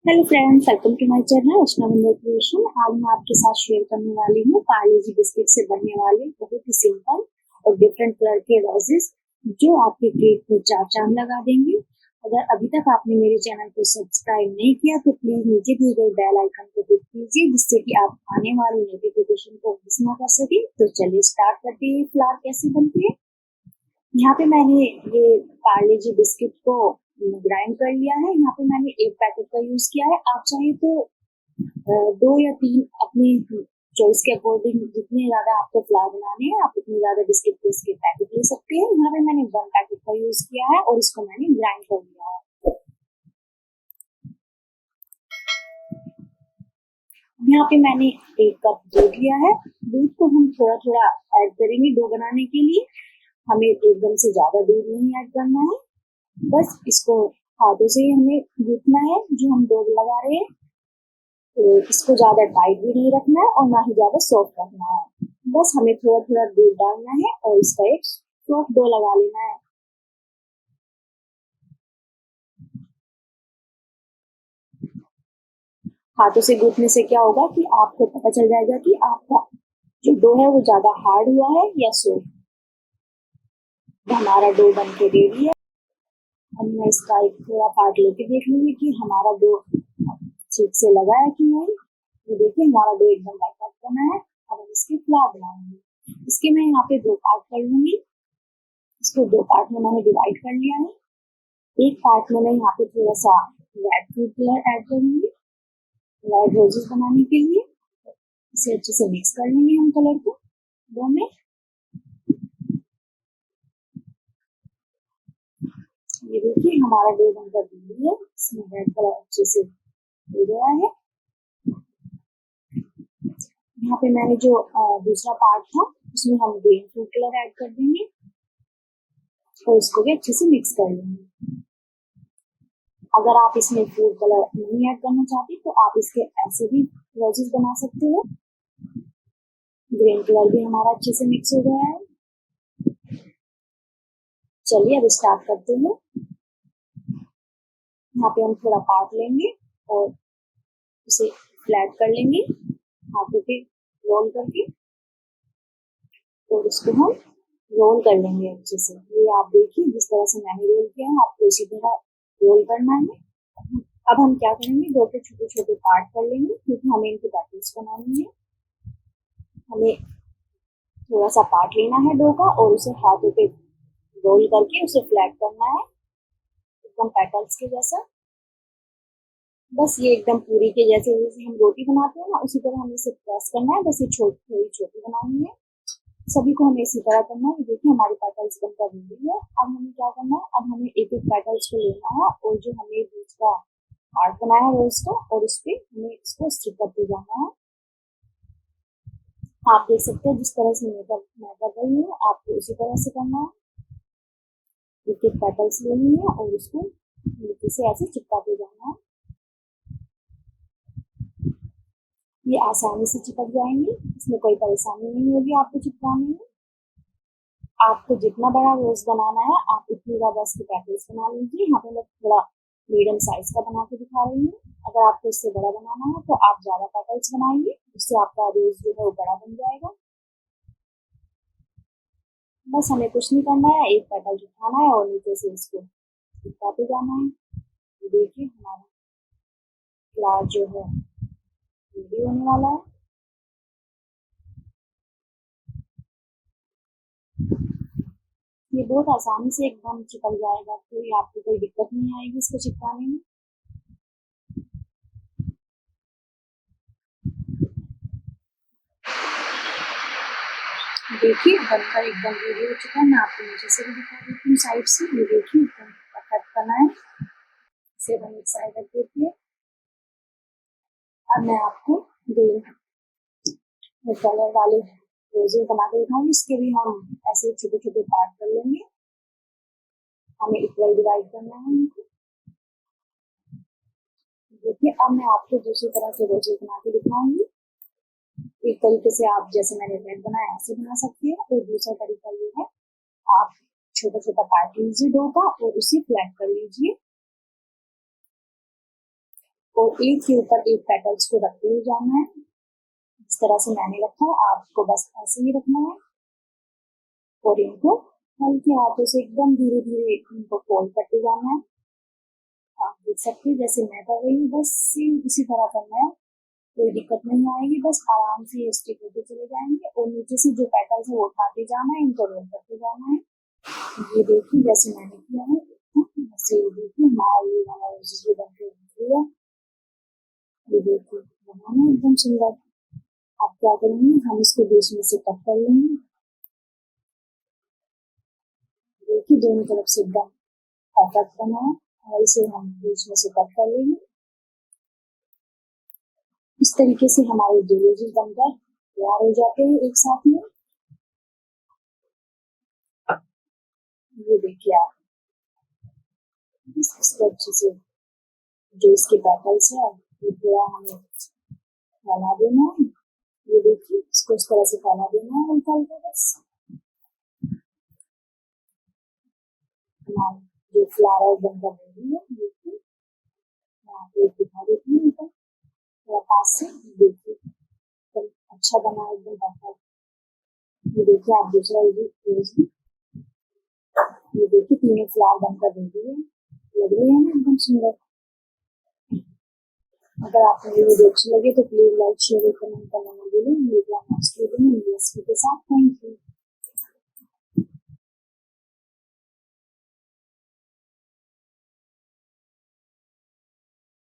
Hello friends, welcome to my channel archanagandhervcreations creation. आज मैं आपके साथ शेयर करने वाली हूँ पार्ले जी बिस्किट से बनने वाले बहुत ही सिंपल और डिफरेंट कलर के रोजेस जो आपके केक को चार चांद लगा देंगे। अगर अभी तक आपने मेरे चैनल को सब्सक्राइब नहीं किया तो प्लीज नीचे दिए गए बेल आइकन को क्लिक कीजिए, जिससे कि आप आने वाले नोटिफिकेशन को मिस ना कर सके। तो चलिए स्टार्ट करते हैं फ्लावर कैसे बनती है। यहाँ पे मैंने ये पार्ले जी बिस्किट को ग्राइंड कर लिया है। यहाँ पे मैंने एक पैकेट का यूज किया है। आप चाहे तो 2 या 3 अपनी चॉइस के अकॉर्डिंग जितने ज्यादा आपको फ्लावर बनाने हैं आप उतने ज्यादा बिस्किट के इसके पैकेट ले सकते हैं। यहाँ पे मैंने 1 पैकेट का यूज किया है और इसको मैंने ग्राइंड कर लिया है। यहाँ पे मैंने 1 कप दूध लिया है। दूध को हम थोड़ा थोड़ा ऐड करेंगे डो बनाने के लिए। हमें एकदम से ज्यादा दूध नहीं ऐड करना है, बस इसको हाथों से ही हमें गूंथना है जो हम डो लगा रहे हैं। तो इसको ज्यादा टाइट भी नहीं रखना है और ना ही ज्यादा सॉफ्ट रखना है। बस हमें थोड़ा थोड़ा दूध डालना है और इसका एक सॉफ्ट डो लगा लेना है। हाथों से गूंथने से क्या होगा कि आपको पता चल जाएगा कि आपका जो डो है वो ज्यादा हार्ड हुआ है या सॉफ्ट। हमारा डो बन के रेडी है। अब मैं इसका एक थोड़ा पार्ट लेके देख लूंगी कि हमारा डो ठीक से लगा है कि नहीं। ये देखिए हमारा डो एकदम परफेक्ट बना है। अब हम इसके फ्लावर बनाएंगे। इसके मैं यहाँ पे 2 पार्ट कर लूंगी। इसको 2 पार्ट में मैंने डिवाइड कर लिया है। एक पार्ट में मैं यहाँ पे थोड़ा सा रेड फूड कलर ऐड करूंगी रेड रोजेस बनाने के लिए। इसे अच्छे से मिक्स कर लेंगे हम कलर को डो में। ये देखिए हमारा डो बनकर रेडी है। इसमें रेड कलर अच्छे से हो गया है। यहाँ पे मैंने जो दूसरा पार्ट था उसमें हम ग्रीन फूड कलर ऐड कर देंगे और इसको भी अच्छे से मिक्स कर लेंगे। अगर आप इसमें फूड कलर नहीं ऐड करना चाहते तो आप इसके ऐसे भी रोजेस बना सकते हो। ग्रीन कलर भी हमारा अच्छे से मिक्स हो गया है। चलिए अब स्टार्ट करते हैं। यहाँ पे हम थोड़ा पार्ट लेंगे और उसे फ्लैट कर लेंगे हाथों पे रोल करके, और इसको हम रोल कर लेंगे अच्छे से। ये आप देखिए जिस तरह से मैंने रोल किया है आपको इसी तरह रोल करना है। अब हम क्या करेंगे, डो के छोटे छोटे पार्ट कर लेंगे क्योंकि हमें इनके पैकेट्स बनाने हैं। हमें थोड़ा सा पार्ट लेना है डो का और उसे हाथों पे रोल करके उसे फ्लैट करना है एकदम पैटर्न्स के जैसा। बस ये एकदम पूरी के जैसे जैसे हम रोटी बनाते हैं ना उसी तरह हमें इसे प्रेस करना है। बस ये छोटी थोड़ी छोटी बनानी है। सभी को हमें इसी तरह करना है। देखिए हमारी पेटल्स बनकर रेडी है। अब हमें क्या करना है, अब हमें एक एक पेटल्स को लेना है और जो हमने दूसरा पार्ट बनाया है उसको और उस पर हमें इसको स्टिक करते जाना है। आप देख सकते हैं जिस तरह से मैं कर रही हूँ आपको उसी तरह से करना है। एक एक पेटल्स लेनी है और उसको नीचे से ऐसे चिपकाते जाना है। ये आसानी से चिपक जाएंगे, इसमें कोई परेशानी नहीं होगी आपको चिपकाने में। आपको जितना बड़ा रोज बनाना है आप उतनी ज्यादा इसके पैकेट्स बना लीजिए। यहाँ पे मैं थोड़ा मीडियम साइज का बना के दिखा रही हूँ। अगर आपको इससे बड़ा बनाना है तो आप ज्यादा पैकेट्स बनाएंगे, उससे आपका रोज जो है वो बड़ा बन जाएगा। बस हमें कुछ नहीं करना है, एक पैकेट उठाना है और नीचे से इसको चिपकाते जाना है। देखिए हमारा फ्लावर जो है रेडी होने वाला है। ये बहुत आसानी से एकदम चिपक जाएगा, कोई आपको कोई दिक्कत नहीं आएगी इसको चिपकाने में। देखिए बनकर एकदम रेडी हो चुका है। मैं आपको नीचे से भी दिखा देती हूँ साइड से। ये देखिए एकदम परफेक्ट बना है। इसे हम एक साइड रख देती है। अब मैं आपको ग्रीन कलर वाले रोजेस बना के दिखाऊंगी। इसके भी हम ऐसे छोटे छोटे पार्ट कर लेंगे। हमें इक्वल डिवाइड करना है इनको। देखिए अब मैं आपको दूसरी तरह से रोजेस बना के दिखाऊंगी। एक तरीके से आप जैसे मैंने रेड बनाया ऐसे बना सकते हैं और दूसरा तरीका ये है आप छोटा छोटा पार्ट लीजिए डो का और उसे फ्लैट कर लीजिए और एक के ऊपर एक पेटल्स को रखते हुए जाना है। इस तरह से मैंने रखा है, आपको बस ऐसे ही रखना है और इनको हल्के हाथों से एकदम धीरे धीरे इनको फोल्ड करते जाना है। आप देख सकते हैं जैसे मैं कर रही हूँ, बस सेम इसी तरह करना है, कोई दिक्कत नहीं आएगी। बस आराम से ये स्टिक होते चले जाएंगे और नीचे से जो पेटल्स है वो उठाते जाना है, इनको रोल करते जाना है। ये देखिए जैसे मैंने किया है, वैसे ये देखिए हमारा ये वाला जो बन के है, ये देखिए बनाना एकदम सुंदर। आप क्या करेंगे, हम इसको बीच में से कट कर लेंगे। देखिए दोनों तरफ से एकदम परफेक्ट बना है और इसे हम बीच में से कट कर लेंगे। इस तरीके से हमारे दो लेजेस बनकर तैयार हो जाते हैं एक साथ में। ये देखिए आप इसको अच्छे से जो इसके पेटल्स है ये पूरा हमें फैला देना है। ये देखिए इसको इस तरह से फैला देना है हल्का हल्का। बस हमारा जो फ्लावर बनकर रेडी है, देखिए मैं आपको एक दिखा देती हूँ ऊपर थोड़ा पास से। देखिए तो अच्छा बना है एकदम परफेक्ट। ये देखिए आप दूसरा ये देखिए तीनों फ्लावर बनकर रेडी है, लग रही है ना एकदम सुंदर। अगर आपको ये वीडियो अच्छी लगे तो प्लीज लाइक शेयर करें।